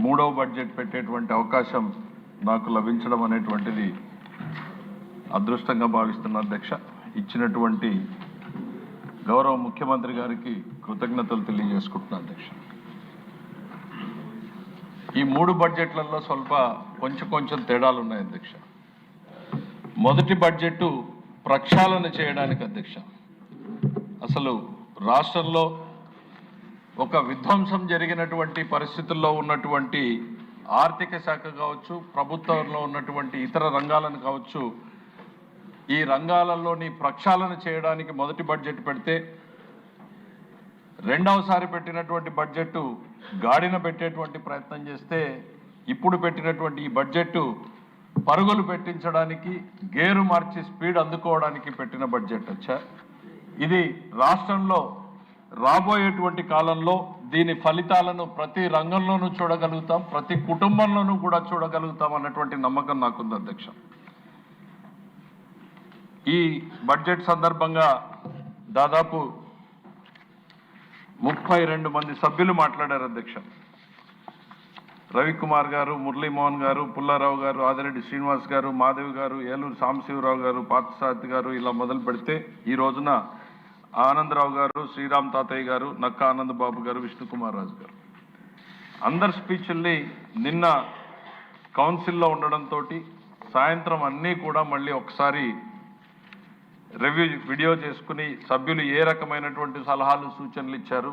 మూడవ బడ్జెట్ పెట్టేటువంటి అవకాశం నాకు లభించడం అనేటువంటిది అదృష్టంగా భావిస్తున్న అధ్యక్ష. ఇచ్చినటువంటి గౌరవ ముఖ్యమంత్రి గారికి కృతజ్ఞతలు తెలియజేసుకుంటున్నా అధ్యక్ష. ఈ మూడు బడ్జెట్లలో కొంచెం తేడాలు ఉన్నాయి అధ్యక్ష. మొదటి బడ్జెట్ ప్రక్షాళన చేయడానికి అధ్యక్ష. అసలు రాష్ట్రంలో ఒక విధ్వంసం జరిగినటువంటి పరిస్థితుల్లో ఉన్నటువంటి ఆర్థిక శాఖ కావచ్చు, ప్రభుత్వంలో ఉన్నటువంటి ఇతర రంగాలను కావచ్చు, ఈ రంగాలలోని ప్రక్షాళన చేయడానికి మొదటి బడ్జెట్ పెడితే, రెండవసారి పెట్టినటువంటి బడ్జెట్ గాడిన పెట్టేటువంటి ప్రయత్నం చేస్తే, ఇప్పుడు పెట్టినటువంటి ఈ బడ్జెట్ పరుగులు పెట్టించడానికి, గేరు మార్చి స్పీడ్ అందుకోవడానికి పెట్టిన బడ్జెట్ వచ్చా. ఇది రాష్ట్రంలో రాబోయేటువంటి కాలంలో దీని ఫలితాలను ప్రతి రంగంలోనూ చూడగలుగుతాం, ప్రతి కుటుంబంలోనూ కూడా చూడగలుగుతాం అన్నటువంటి నమ్మకం నాకుంది అధ్యక్ష. ఈ బడ్జెట్ సందర్భంగా దాదాపు 32 మంది సభ్యులు మాట్లాడారు అధ్యక్ష. రవికుమార్ గారు, మురళీమోహన్ గారు, పుల్లారావు గారు, ఆదిరెడ్డి శ్రీనివాస్ గారు, మాధవి గారు, ఏలూరు సాంబశివరావు గారు, పార్థసారథి గారు, ఇలా మొదలు పెడితే ఈ రోజున ఆనందరావు గారు, శ్రీరామ్ తాతయ్య గారు, నక్కా ఆనందబాబు గారు, విష్ణుకుమార్ రాజు గారు అందరి స్పీచ్ల్ని నిన్న కౌన్సిల్లో ఉండడంతో సాయంత్రం అన్నీ కూడా మళ్ళీ ఒకసారి వీడియో చేసుకుని సభ్యులు ఏ రకమైనటువంటి సలహాలు సూచనలు ఇచ్చారు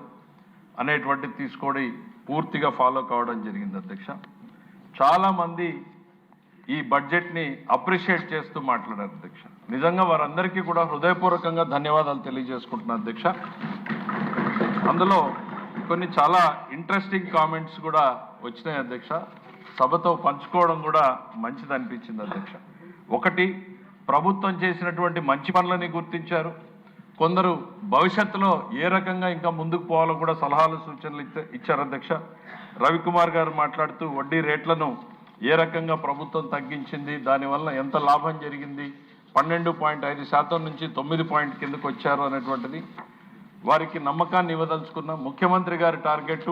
అనేటువంటిది తీసుకొని పూర్తిగా ఫాలో కావడం జరిగింది అధ్యక్ష. చాలామంది ఈ బడ్జెట్ని అప్రిషియేట్ చేస్తూ మాట్లాడారు అధ్యక్ష. నిజంగా వారందరికీ కూడా హృదయపూర్వకంగా ధన్యవాదాలు తెలియజేసుకుంటున్నాను అధ్యక్ష. అందులో కొన్ని చాలా ఇంట్రెస్టింగ్ కామెంట్స్ కూడా వచ్చినాయి అధ్యక్ష. సభతో పంచుకోవడం కూడా మంచిది అనిపించింది అధ్యక్ష. ఒకటి, ప్రభుత్వం చేసినటువంటి మంచి పనులని గుర్తించారు. కొందరు భవిష్యత్తులో ఏ రకంగా ఇంకా ముందుకు పోవాలో కూడా సలహాలు సూచనలు ఇచ్చారు అధ్యక్ష. రవికుమార్ గారు మాట్లాడుతూ వడ్డీ రేట్లను ఏ రకంగా ప్రభుత్వం తగ్గించింది, దానివల్ల ఎంత లాభం జరిగింది, 12.5% నుంచి 9 కిందకు వచ్చారు అనేటువంటిది వారికి నమ్మకాన్ని ఇవ్వదలుచుకున్నాం. ముఖ్యమంత్రి గారి టార్గెట్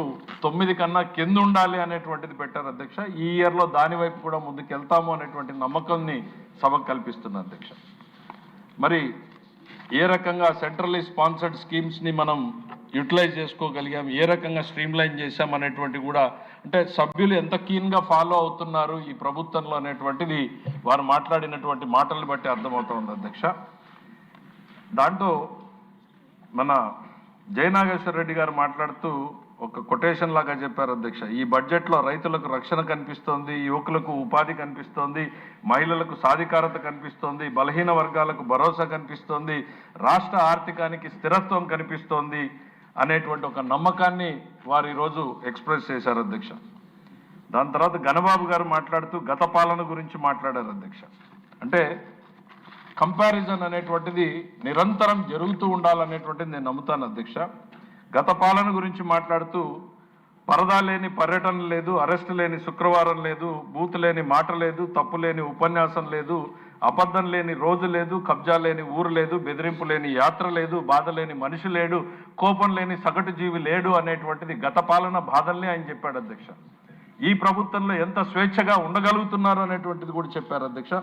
9 కన్నా కింద ఉండాలి అనేటువంటిది పెట్టారు అధ్యక్ష. ఈ ఇయర్లో దాని వైపు కూడా ముందుకు వెళ్తాము అనేటువంటి నమ్మకాన్ని సభకు కల్పిస్తున్నా అధ్యక్ష. మరి ఏ రకంగా సెంట్రల్లీ స్పాన్సర్డ్ స్కీమ్స్ని మనం యూటిలైజ్ చేసుకోగలిగాం, ఏ రకంగా స్ట్రీమ్లైన్ చేశాం అనేటువంటి కూడా, అంటే సభ్యులు ఎంత కీన్గా ఫాలో అవుతున్నారు ఈ ప్రభుత్వంలో అనేటువంటిది వారు మాట్లాడినటువంటి మాటలను బట్టి అర్థమవుతుంది అధ్యక్ష. దాంట్లో మన జయనాగేశ్వర రెడ్డి గారు మాట్లాడుతూ ఒక కొటేషన్ లాగా చెప్పారు అధ్యక్ష. ఈ బడ్జెట్లో రైతులకు రక్షణ కనిపిస్తోంది, యువకులకు ఉపాధి కనిపిస్తోంది, మహిళలకు సాధికారత కనిపిస్తోంది, బలహీన వర్గాలకు భరోసా కనిపిస్తోంది, రాష్ట్ర ఆర్థికానికి స్థిరత్వం కనిపిస్తోంది అనేటువంటి ఒక నమ్మకాన్ని వారు ఈరోజు ఎక్స్ప్రెస్ చేశారు అధ్యక్ష. దాని తర్వాత గణబాబు గారు మాట్లాడుతూ గత పాలన గురించి మాట్లాడారు అధ్యక్ష. అంటే కంపారిజన్ అనేటువంటిది నిరంతరం జరుగుతూ ఉండాలనేటువంటిది నేను నమ్ముతాను అధ్యక్ష. గత పాలన గురించి మాట్లాడుతూ పరదా లేని పర్యటన లేదు, అరెస్ట్ లేని శుక్రవారం లేదు, బూత్ లేని మాట లేదు, తప్పు లేని ఉపన్యాసం లేదు, అబద్ధం లేని రోజు లేదు, కబ్జా లేని ఊరు లేదు, బెదిరింపు లేని యాత్ర లేదు, బాధ లేని మనిషి లేడు, కోపం లేని సగటు జీవి లేడు అనేటువంటిది గత పాలన బాధల్ని ఆయన చెప్పాడు అధ్యక్ష. ఈ ప్రభుత్వంలో ఎంత స్వేచ్ఛగా ఉండగలుగుతున్నారు అనేటువంటిది కూడా చెప్పారు అధ్యక్ష.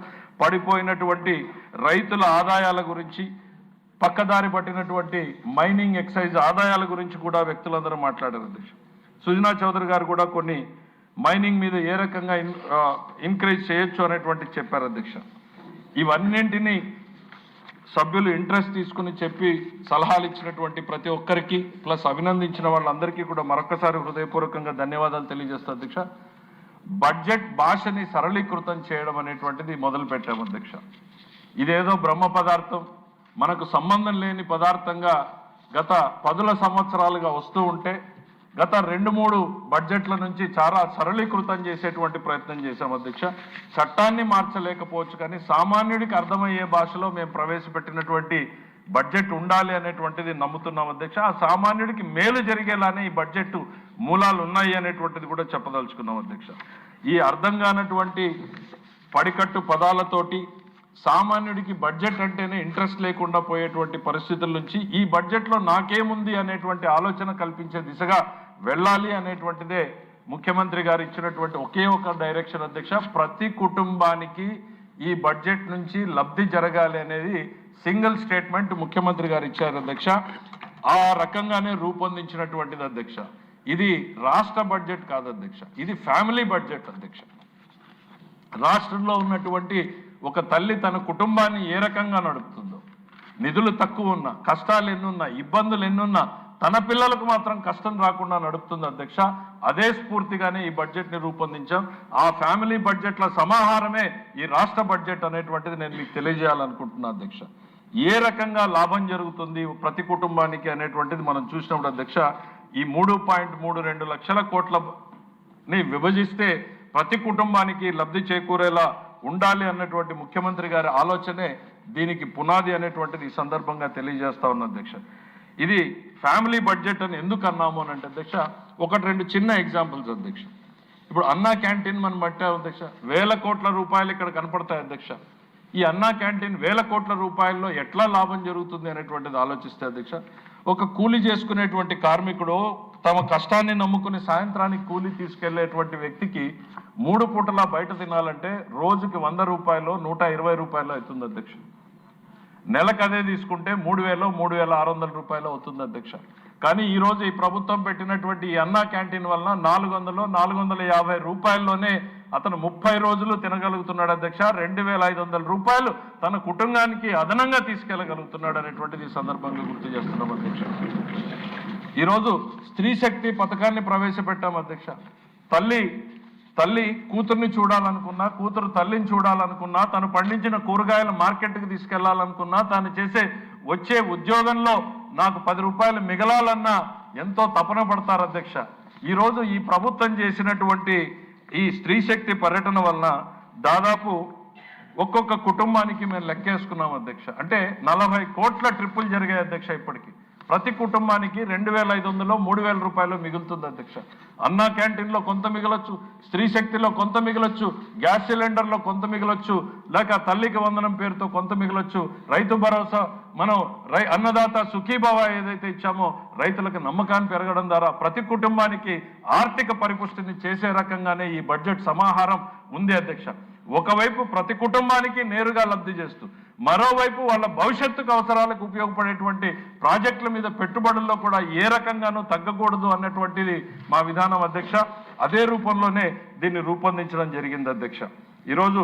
పడిపోయినటువంటి రైతుల ఆదాయాల గురించి, పక్కదారి పట్టినటువంటి మైనింగ్ ఎక్సైజ్ ఆదాయాల గురించి కూడా వ్యక్తులందరూ మాట్లాడారు అధ్యక్ష. సుజనా చౌదరి గారు కూడా కొన్ని మైనింగ్ మీద ఏ రకంగా ఇంక్రీజ్ చేయొచ్చు అనేటువంటి చెప్పారు అధ్యక్ష. ఇవన్నింటినీ సభ్యులు ఇంట్రెస్ట్ తీసుకుని చెప్పి సలహాలు ఇచ్చినటువంటి ప్రతి ఒక్కరికి ప్లస్ అభినందించిన వాళ్ళందరికీ కూడా మరొకసారి హృదయపూర్వకంగా ధన్యవాదాలు తెలియజేస్తా అధ్యక్ష. బడ్జెట్ భాషని సరళీకృతం చేయడం అనేటువంటిది మొదలు పెట్టాము అధ్యక్ష. ఇదేదో బ్రహ్మ పదార్థం, మనకు సంబంధం లేని పదార్థంగా గత 10 సంవత్సరాలుగా వస్తూ ఉంటే గత 2-3 బడ్జెట్ల నుంచి చాలా సరళీకృతం చేసేటువంటి ప్రయత్నం చేశాం అధ్యక్ష. చట్టాన్ని మార్చలేకపోవచ్చు కానీ సామాన్యుడికి అర్థమయ్యే భాషలో మేము ప్రవేశపెట్టినటువంటి బడ్జెట్ ఉండాలి అనేటువంటిది నమ్ముతున్నాం అధ్యక్ష. ఆ సామాన్యుడికి మేలు జరిగేలానే ఈ బడ్జెట్ మూలాలు ఉన్నాయి అనేటువంటిది కూడా చెప్పదలుచుకున్నాం అధ్యక్ష. ఈ అర్థం కానటువంటి పడికట్టు పదాలతోటి సామాన్యుడికి బడ్జెట్ అంటేనే ఇంట్రెస్ట్ లేకుండా పోయేటువంటి పరిస్థితుల నుంచి ఈ బడ్జెట్లో నాకేముంది అనేటువంటి ఆలోచన కల్పించే దిశగా వెళ్ళాలి అనేటువంటిదే ముఖ్యమంత్రి గారు ఇచ్చినటువంటి ఒకే ఒక డైరెక్షన్ అధ్యక్ష, ప్రతి కుటుంబానికి ఈ బడ్జెట్ నుంచి లబ్ధి జరగాలి అనేది సింగిల్ స్టేట్మెంట్ ముఖ్యమంత్రి గారు ఇచ్చారు అధ్యక్ష. ఆ రకంగానే రూపొందించినటువంటిది అధ్యక్ష. ఇది రాష్ట్ర బడ్జెట్ కాదు అధ్యక్ష, ఇది ఫ్యామిలీ బడ్జెట్ అధ్యక్ష. రాష్ట్రంలో ఉన్నటువంటి ఒక తల్లి తన కుటుంబాన్ని ఏ రకంగా నడుపుతుందో, నిధులు తక్కువ ఉన్నా, కష్టాలు ఎన్నున్నా, ఇబ్బందులు ఎన్నున్నా తన పిల్లలకు మాత్రం కష్టం రాకుండా నడుపుతుంది అధ్యక్ష. అదే స్ఫూర్తిగానే ఈ బడ్జెట్ని రూపొందించాం. ఆ ఫ్యామిలీ బడ్జెట్ల సమాహారమే ఈ రాష్ట్ర బడ్జెట్ అనేటువంటిది నేను మీకు తెలియజేయాలనుకుంటున్నా అధ్యక్ష. ఏ రకంగా లాభం జరుగుతుంది ప్రతి కుటుంబానికి అనేటువంటిది మనం చూసినప్పుడు అధ్యక్ష, ఈ 3.32 లక్షల కోట్లని విభజిస్తే ప్రతి కుటుంబానికి లబ్ధి చేకూరేలా ఉండాలి అన్నటువంటి ముఖ్యమంత్రి గారి ఆలోచనే దీనికి పునాది అనేటువంటిది ఈ సందర్భంగా తెలియజేస్తా ఉన్న అధ్యక్ష. ఇది ఫ్యామిలీ బడ్జెట్ అని ఎందుకు అన్నాము అని అంటే అధ్యక్ష, ఒకటి రెండు చిన్న ఎగ్జాంపుల్స్ అధ్యక్ష. ఇప్పుడు అన్నా క్యాంటీన్ మనం పట్టాం అధ్యక్ష, 1000 కోట్ల రూపాయలు ఇక్కడ కనపడతాయి అధ్యక్ష. ఈ అన్నా క్యాంటీన్ 1000 కోట్ల రూపాయల్లో ఎట్లా లాభం జరుగుతుంది అనేటువంటిది ఆలోచిస్తే అధ్యక్ష, ఒక కూలీ చేసుకునేటువంటి కార్మికుడు తమ కష్టాన్ని నమ్ముకుని సాయంత్రానికి కూలీ తీసుకెళ్లేటువంటి వ్యక్తికి 3 పూటలా బయట తినాలంటే రోజుకి 100 రూపాయలు 120 రూపాయలు అవుతుంది అధ్యక్ష. నెలకు అదే తీసుకుంటే 3,600 రూపాయలు అవుతుంది అధ్యక్ష. కానీ ఈరోజు ఈ ప్రభుత్వం పెట్టినటువంటి ఈ అన్నా క్యాంటీన్ వలన 450 రూపాయల్లోనే అతను 30 రోజులు తినగలుగుతున్నాడు అధ్యక్ష. 2,500 రూపాయలు తన కుటుంబానికి అదనంగా తీసుకెళ్లగలుగుతున్నాడు అనేటువంటిది ఈ సందర్భంగా గుర్తు చేస్తున్నాం అధ్యక్ష. ఈరోజు స్త్రీ శక్తి పథకాన్ని ప్రవేశపెట్టాం అధ్యక్ష. తల్లి కూతుర్ని చూడాలనుకున్నా, కూతురు తల్లిని చూడాలనుకున్నా, తను పండించిన కూరగాయలు మార్కెట్కి తీసుకెళ్లాలనుకున్నా, తాను వచ్చే ఉద్యోగంలో నాకు 10 రూపాయలు మిగలాలన్నా ఎంతో తపన పడతారు అధ్యక్ష. ఈరోజు ఈ ప్రభుత్వం చేసినటువంటి ఈ స్త్రీ శక్తి పర్యటన వలన దాదాపు ఒక్కొక్క కుటుంబానికి మేము లెక్కేసుకున్నాం అధ్యక్ష. అంటే 40 కోట్ల ట్రిప్పులు జరిగాయి అధ్యక్ష. ఇప్పటికి ప్రతి కుటుంబానికి 2,500 3,000 రూపాయలు మిగులుతుంది అధ్యక్ష. అన్నా క్యాంటీన్లో కొంత మిగలొచ్చు, స్త్రీ శక్తిలో కొంత మిగలొచ్చు, గ్యాస్ సిలిండర్లో కొంత మిగలొచ్చు, లేక తల్లికి వందనం పేరుతో కొంత మిగలొచ్చు, రైతు భరోసా మనం అన్నదాత సుఖీభావ ఏదైతే ఇచ్చామో రైతులకు నమ్మకాన్ని పెరగడం ద్వారా ప్రతి కుటుంబానికి ఆర్థిక పరిపుష్టిని చేసే రకంగానే ఈ బడ్జెట్ సమాహారం ఉంది అధ్యక్ష. ఒకవైపు ప్రతి కుటుంబానికి నేరుగా లబ్ధి చేస్తూ, మరోవైపు వాళ్ళ భవిష్యత్తుకు అవసరాలకు ఉపయోగపడేటువంటి ప్రాజెక్టుల మీద పెట్టుబడుల్లో కూడా ఏ రకంగానూ తగ్గకూడదు అన్నటువంటిది మా విధానం అధ్యక్ష. అదే రూపంలోనే దీన్ని రూపొందించడం జరిగింది అధ్యక్ష. ఈరోజు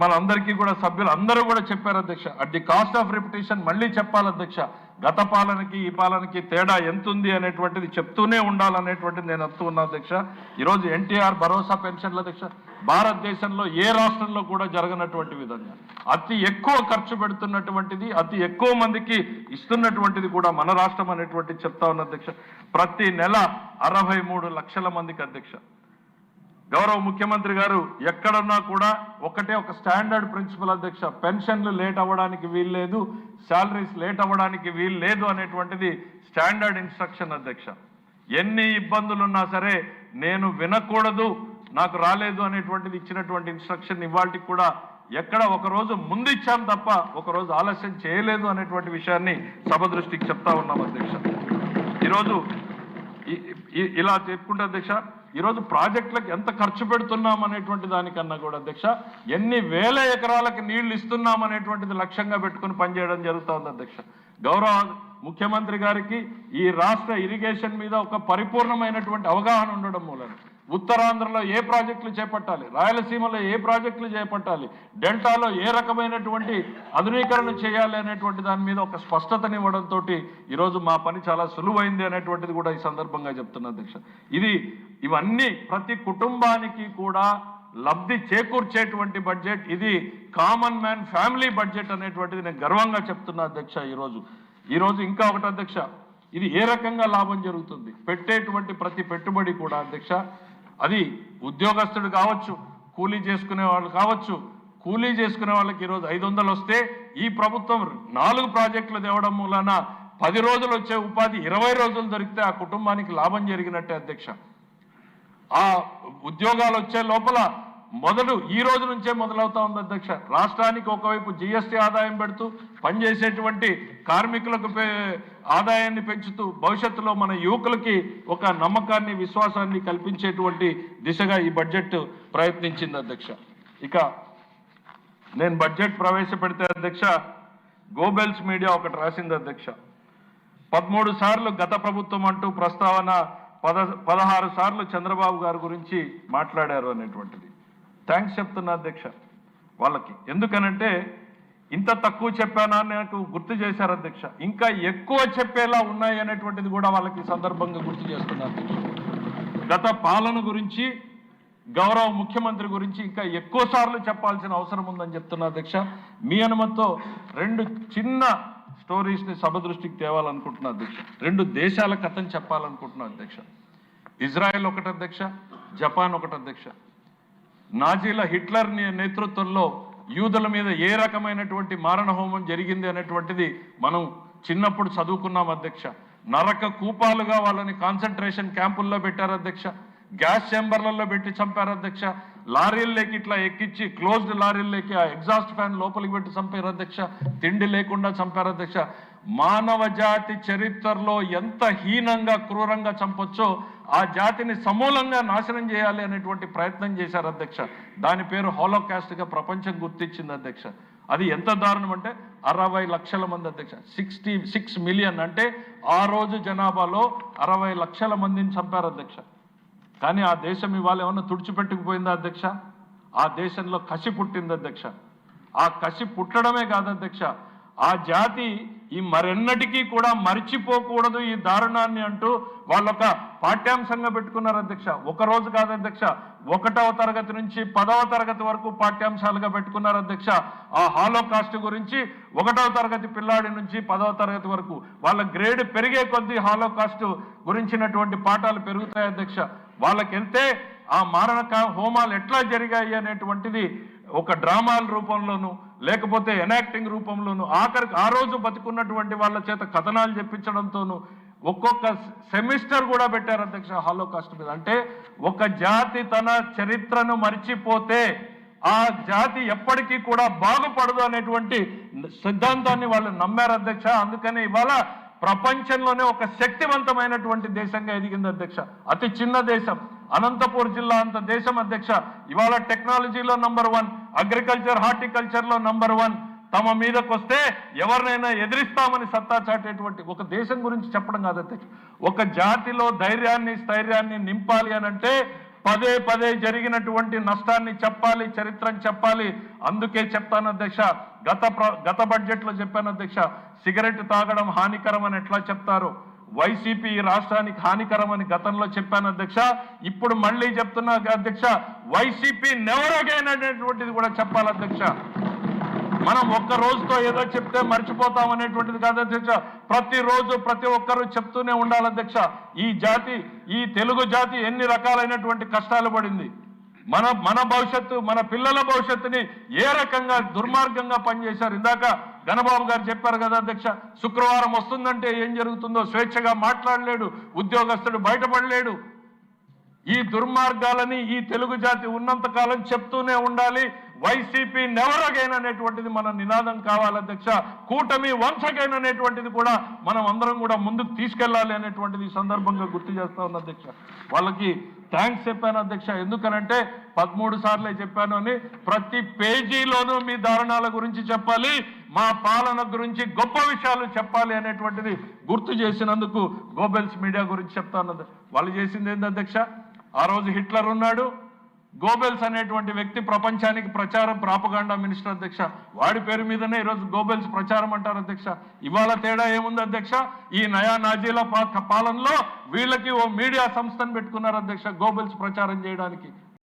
మనందరికీ కూడా సభ్యులు అందరూ కూడా చెప్పారు అధ్యక్ష, at the cost of repetition మళ్ళీ చెప్పాలి అధ్యక్ష. గత పాలనకి ఈ పాలనకి తేడా ఎంతుంది అనేటువంటిది చెప్తూనే ఉండాలనేటువంటిది నేను అంటూ ఉన్నా అధ్యక్ష. ఈరోజు ఎన్టీఆర్ భరోసా పెన్షన్ల అధ్యక్ష, భారతదేశంలో ఏ రాష్ట్రంలో కూడా జరగనటువంటి విధంగా అతి ఎక్కువ ఖర్చు పెడుతున్నటువంటిది, అతి ఎక్కువ మందికి ఇస్తున్నటువంటిది కూడా మన రాష్ట్రం అనేటువంటిది చెప్తా ఉన్న అధ్యక్ష. ప్రతి నెల 63 లక్షల మందికి అధ్యక్ష. గౌరవ ముఖ్యమంత్రి గారు ఎక్కడున్నా కూడా ఒకటే ఒక స్టాండర్డ్ ప్రిన్సిపల్ అధ్యక్ష, పెన్షన్లు లేట్ అవ్వడానికి వీల్లేదు, శాలరీస్ లేట్ అవ్వడానికి వీల్లేదు అనేటువంటిది స్టాండర్డ్ ఇన్స్ట్రక్షన్ అధ్యక్ష. ఎన్ని ఇబ్బందులున్నా సరే నేను వినకూడదు, నాకు రాలేదు అనేటువంటిది ఇచ్చినటువంటి ఇన్స్ట్రక్షన్ ఇవాళకి కూడా ఎక్కడ ఒకరోజు ముందు ఇచ్చాం తప్ప ఒకరోజు ఆలస్యం చేయలేదు అనేటువంటి విషయాన్ని సభ దృష్టికి చెప్తా ఉన్నాం అధ్యక్ష. ఈరోజు ఇలా చెప్పుకుంటే అధ్యక్ష, ఈరోజు ప్రాజెక్టులకు ఎంత ఖర్చు పెడుతున్నాం అనేటువంటి దానికన్నా కూడా అధ్యక్ష, ఎన్ని వేల ఎకరాలకు నీళ్లు ఇస్తున్నాం అనేటువంటిది లక్ష్యంగా పెట్టుకుని పనిచేయడం జరుగుతుంది అధ్యక్ష. గౌరవ ముఖ్యమంత్రి గారికి ఈ రాష్ట్ర ఇరిగేషన్ మీద ఒక పరిపూర్ణమైనటువంటి అవగాహన ఉండడం మూలన ఉత్తరాంధ్రలో ఏ ప్రాజెక్టులు చేపట్టాలి, రాయలసీమలో ఏ ప్రాజెక్టులు చేపట్టాలి, డెల్టాలో ఏ రకమైనటువంటి ఆధునీకరణ చేయాలి అనేటువంటి దాని మీద ఒక స్పష్టతనివ్వడంతో ఈరోజు మా పని చాలా సులువైంది అనేటువంటిది కూడా ఈ సందర్భంగా చెప్తున్నా అధ్యక్ష. ఇవన్నీ ప్రతి కుటుంబానికి కూడా లబ్ధి చేకూర్చేటువంటి బడ్జెట్, ఇది కామన్ మ్యాన్ ఫ్యామిలీ బడ్జెట్ అనేటువంటిది నేను గర్వంగా చెప్తున్నా అధ్యక్ష. ఈరోజు ఇంకా ఒకటి అధ్యక్ష, ఇది ఏ రకంగా లాభం జరుగుతుంది, పెట్టేటువంటి ప్రతి పెట్టుబడి కూడా అధ్యక్ష, అది ఉద్యోగస్తుడు కావచ్చు, కూలీ చేసుకునే వాళ్ళు కావచ్చు. కూలీ చేసుకునే వాళ్ళకి ఈరోజు 500 వస్తే ఈ ప్రభుత్వం 4 ప్రాజెక్టులు తేవడం మూలన 10 రోజులు వచ్చే ఉపాధి 20 రోజులు దొరికితే ఆ కుటుంబానికి లాభం జరిగినట్టే అధ్యక్ష. ఆ ఉద్యోగాలు వచ్చే లోపల ఈ రోజు నుంచే మొదలవుతా ఉంది అధ్యక్ష. రాష్ట్రానికి ఒకవైపు జీఎస్టీ ఆదాయం పెడుతూ పనిచేసేటువంటి కార్మికులకు ఆదాయాన్ని పెంచుతూ భవిష్యత్తులో మన యువకులకి ఒక నమ్మకాన్ని విశ్వాసాన్ని కల్పించేటువంటి దిశగా ఈ బడ్జెట్ ప్రయత్నించింది అధ్యక్ష. ఇక నేను బడ్జెట్ ప్రవేశపెడితే అధ్యక్ష, గోబెల్స్ మీడియా ఒకటి రాసింది అధ్యక్ష. 13 సార్లు గత ప్రభుత్వం అంటూ ప్రస్తావన, 16 సార్లు చంద్రబాబు గారి గురించి మాట్లాడారు అనేటువంటిది. థ్యాంక్స్ చెప్తున్నా అధ్యక్ష వాళ్ళకి. ఎందుకనంటే ఇంత తక్కువ చెప్పానా నాకు గుర్తు చేశారు అధ్యక్ష. ఇంకా ఎక్కువ చెప్పేలా ఉన్నాయి అనేటువంటిది కూడా వాళ్ళకి సందర్భంగా గుర్తు చేస్తున్నా అధ్యక్ష. గత పాలన గురించి, గౌరవ ముఖ్యమంత్రి గురించి ఇంకా ఎక్కువ సార్లు చెప్పాల్సిన అవసరం ఉందని చెప్తున్నా అధ్యక్ష. మీ అనుమతితో 2 చిన్న స్టోరీస్ని సభ దృష్టికి తేవాలనుకుంటున్నా అధ్యక్ష. 2 దేశాల కథను చెప్పాలనుకుంటున్నా అధ్యక్ష. ఇజ్రాయెల్ ఒకటి అధ్యక్ష, జపాన్ ఒకటి అధ్యక్ష. నాజీల హిట్లర్ నేతృత్వంలో యూదుల మీద ఏ రకమైనటువంటి మారణ హోమం జరిగింది అనేటువంటిది మనం చిన్నప్పుడు చదువుకున్నాం అధ్యక్ష. నరక కూపాలుగా వాళ్ళని కాన్సన్ట్రేషన్ క్యాంపుల్లో పెట్టారు అధ్యక్ష. గ్యాస్ ఛాంబర్లలో పెట్టి చంపారు అధ్యక్ష. లారీల్లోకి ఇట్లా ఎక్కించి క్లోజ్డ్ లారీల్లోకి ఆ ఎగ్జాస్ట్ ఫ్యాన్ లోపలికి పెట్టి చంపారు అధ్యక్ష. తిండి లేకుండా చంపారు అధ్యక్ష. మానవ జాతి చరిత్రలో ఎంత హీనంగా క్రూరంగా చంపొచ్చో ఆ జాతిని సమూలంగా నాశనం చేయాలి అనేటువంటి ప్రయత్నం చేశారు అధ్యక్ష. దాని పేరు హాలోకాస్ట్గా ప్రపంచం గుర్తించింది అధ్యక్ష. అది ఎంత దారుణం అంటే 60 లక్షల మంది అధ్యక్ష. 66 మిలియన్ అంటే ఆ రోజు జనాభాలో 60 లక్షల మందిని చంపారు అధ్యక్ష. కానీ ఆ దేశం ఇవాళ ఏమన్నా తుడిచిపెట్టుకుపోయిందా అధ్యక్ష? ఆ దేశంలో కసి పుట్టింది అధ్యక్ష. ఆ కసి పుట్టడమే కాదు అధ్యక్ష, ఆ జాతి ఈ మరెన్నటికీ కూడా మర్చిపోకూడదు ఈ దారుణాన్ని అంటూ వాళ్ళొక పాఠ్యాంశంగా పెట్టుకున్నారు అధ్యక్ష. ఒక రోజు కాదు అధ్యక్ష, 1వ తరగతి నుంచి 10వ తరగతి వరకు పాఠ్యాంశాలుగా పెట్టుకున్నారు అధ్యక్ష. ఆ హాలోకాస్ట్ గురించి 1వ తరగతి పిల్లాడి నుంచి 10వ తరగతి వరకు వాళ్ళ గ్రేడ్ పెరిగే కొద్దీ హాలోకాస్ట్ గురించినటువంటి పాఠాలు పెరుగుతాయి అధ్యక్ష. వాళ్ళకి వెళ్తే ఆ మారణ హోమాలు ఎట్లా జరిగాయి అనేటువంటిది ఒక డ్రామాల రూపంలోనూ లేకపోతే ఎనాక్టింగ్ రూపంలోనూ ఆఖరికి ఆ రోజు బతుకున్నటువంటి వాళ్ళ చేత కథనాలు చెప్పించడంతోనూ ఒక్కొక్క సెమిస్టర్ కూడా పెట్టారు అధ్యక్ష హాలోకాస్ట్ మీద. అంటే ఒక జాతి తన చరిత్రను మర్చిపోతే ఆ జాతి ఎప్పటికీ కూడా బాగుపడదు అనేటువంటి సిద్ధాంతాన్ని వాళ్ళు నమ్మారు అధ్యక్ష. అందుకని ఇవాళ ప్రపంచంలోనే ఒక శక్తివంతమైనటువంటి దేశంగా ఎదిగింది అధ్యక్ష. అతి చిన్న దేశం, అనంతపూర్ జిల్లా అంత దేశం అధ్యక్ష. ఇవాళ టెక్నాలజీలో నంబర్ 1, అగ్రికల్చర్ హార్టికల్చర్లో నంబర్ 1. తమ మీదకి వస్తే ఎవరినైనా ఎదిరిస్తామని సత్తా చాటేటువంటి ఒక దేశం గురించి చెప్పడం కాదు అధ్యక్ష. ఒక జాతిలో ధైర్యాన్ని స్థైర్యాన్ని నింపాలి అనంటే పదే పదే జరిగినటువంటి నష్టాన్ని చెప్పాలి, చరిత్రను చెప్పాలి. అందుకే చెప్తాను అధ్యక్ష, గత బడ్జెట్లో చెప్పాను అధ్యక్ష, సిగరెట్ తాగడం హానికరం అని ఎట్లా చెప్తారు, వైసీపీ రాష్ట్రానికి హానికరం అని గతంలో చెప్పాను అధ్యక్ష. ఇప్పుడు మళ్ళీ చెప్తున్నా అధ్యక్ష, వైసీపీ నెవర్ అగైన్ అనేటువంటిది కూడా చెప్పాలి అధ్యక్ష. మనం ఒక్క రోజుతో ఏదో చెప్తే మర్చిపోతాం అనేటువంటిది కాదు అధ్యక్ష. ప్రతిరోజు ప్రతి ఒక్కరూ చెప్తూనే ఉండాలి అధ్యక్ష. ఈ తెలుగు జాతి ఎన్ని రకాలైనటువంటి కష్టాలు పడింది, మన భవిష్యత్తు, మన పిల్లల భవిష్యత్తుని ఏ రకంగా దుర్మార్గంగా పనిచేశారు. ఇందాక గణబాబు గారు చెప్పారు కదా అధ్యక్ష, శుక్రవారం వస్తుందంటే ఏం జరుగుతుందో స్వేచ్ఛగా మాట్లాడలేడు, ఉద్యోగస్తుడు బయటపడలేడు. ఈ దుర్మార్గాలని ఈ తెలుగు జాతి ఉన్నంత కాలం చెప్తూనే ఉండాలి. వైసీపీ నెవర్ అగైన్ అనేటువంటిది మన నినాదం కావాలి అధ్యక్ష. కూటమి వన్స్ అగైన్ అనేటువంటిది కూడా మనం అందరం కూడా ముందుకు తీసుకెళ్లాలి అనేటువంటిది సందర్భంగా గుర్తు చేస్తా ఉన్న అధ్యక్ష. వాళ్ళకి థ్యాంక్స్ చెప్పాను అధ్యక్ష. ఎందుకనంటే 13 సార్లే చెప్పాను అని ప్రతి పేజీలోనూ మీ దారుణాల గురించి చెప్పాలి, మా పాలన గురించి గొప్ప విషయాలు చెప్పాలి అనేటువంటిది గుర్తు చేసినందుకు గోబెల్స్ మీడియా గురించి చెప్తాను. వాళ్ళు చేసింది ఏంది అధ్యక్ష, ఆ రోజు హిట్లర్ ఉన్నాడు, గోబెల్స్ అనేటువంటి వ్యక్తి ప్రపంచానికి ప్రాపగాండా మినిస్టర్ అధ్యక్ష. వాడి పేరు మీదనే ఈరోజు గోబెల్స్ ప్రచారం అంటారు అధ్యక్ష. ఇవాళ తేడా ఏముంది అధ్యక్ష, ఈ నయా నాజీల పాలనలో వీళ్ళకి ఓ మీడియా సంస్థను పెట్టుకున్నారు అధ్యక్ష గోబెల్స్ ప్రచారం చేయడానికి.